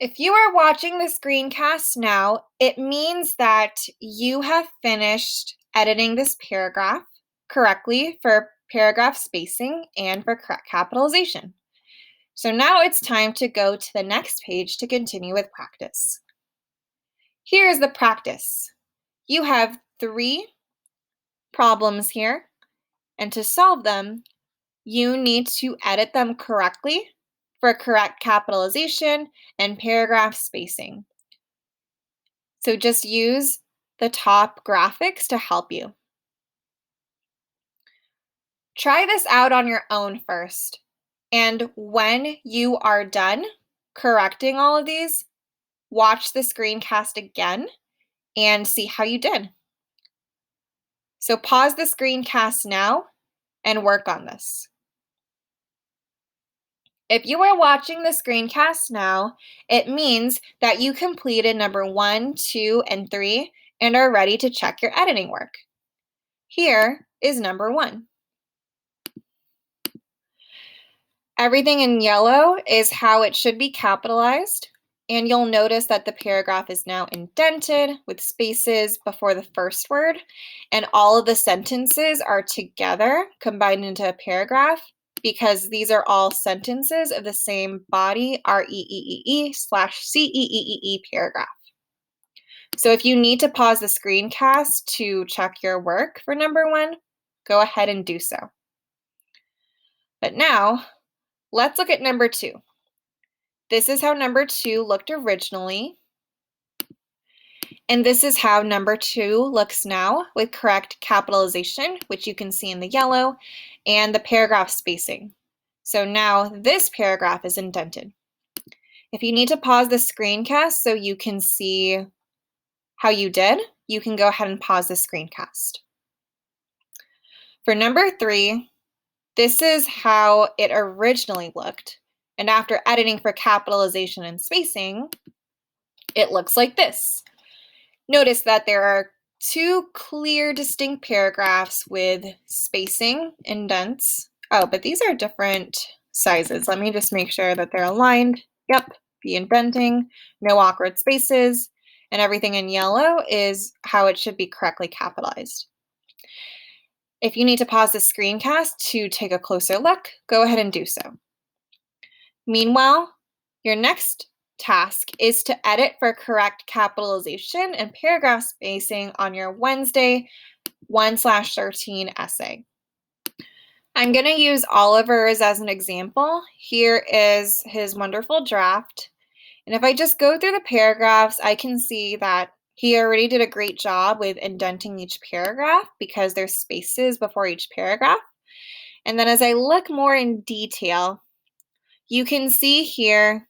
If you are watching the screencast now, it means that you have finished editing this paragraph correctly for paragraph spacing and for correct capitalization. So now it's time to go to the next page to continue with practice. Here is the practice. You have 3 problems here, and to solve them, you need to edit them correctly for correct capitalization and paragraph spacing. So just use the top graphics to help you. Try this out on your own first. And when you are done correcting all of these, watch the screencast again and see how you did. So pause the screencast now and work on this. If you are watching the screencast now, it means that you completed number 1, 2, and 3 and are ready to check your editing work. Here is number 1. Everything in yellow is how it should be capitalized, and you'll notice that the paragraph is now indented with spaces before the first word, and all of the sentences are together combined into a paragraph because these are all sentences of the same body, REEEE/CEEEE paragraph. So if you need to pause the screencast to check your work for number 1, go ahead and do so. But now, let's look at number 2. This is how number 2 looked originally. And this is how number 2 looks now with correct capitalization, which you can see in the yellow, and the paragraph spacing. So now this paragraph is indented. If you need to pause the screencast so you can see how you did, you can go ahead and pause the screencast. For number 3, this is how it originally looked. And after editing for capitalization and spacing, it looks like this. Notice that there are 2 clear, distinct paragraphs with spacing, indents. Oh, but these are different sizes. Let me just make sure that they're aligned. Yep, the indenting, no awkward spaces, and everything in yellow is how it should be correctly capitalized. If you need to pause the screencast to take a closer look, go ahead and do so. Meanwhile, your next task is to edit for correct capitalization and paragraph spacing on your Wednesday 1/13 essay. I'm going to use Oliver's as an example. Here is his wonderful draft. And if I just go through the paragraphs, I can see that he already did a great job with indenting each paragraph because there's spaces before each paragraph. And then as I look more in detail, you can see here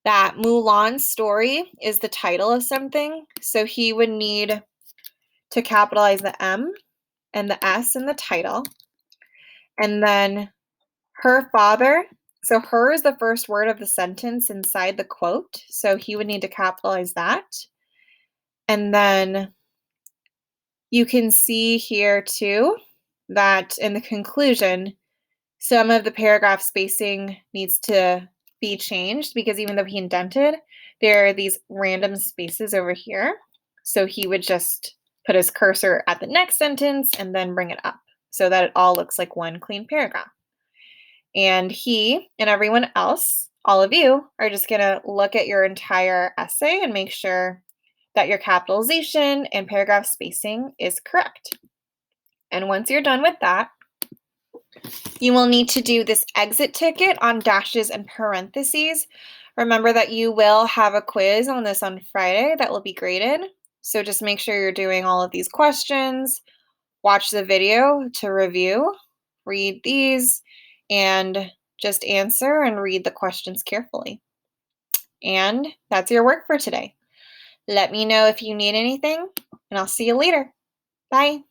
that Mulan's story is the title of something. So he would need to capitalize the M and the S in the title. And then her father, so her is the first word of the sentence inside the quote. So he would need to capitalize that. And then you can see here too that in the conclusion, some of the paragraph spacing needs to be changed because even though he indented, there are these random spaces over here. So he would just put his cursor at the next sentence and then bring it up so that it all looks like one clean paragraph. And he and everyone else, all of you, are just going to look at your entire essay and make sure that your capitalization and paragraph spacing is correct. And once you're done with that, you will need to do this exit ticket on dashes and parentheses. Remember that you will have a quiz on this on Friday that will be graded. So just make sure you're doing all of these questions. Watch the video to review, read these, and just answer and read the questions carefully. And that's your work for today. Let me know if you need anything, and I'll see you later. Bye.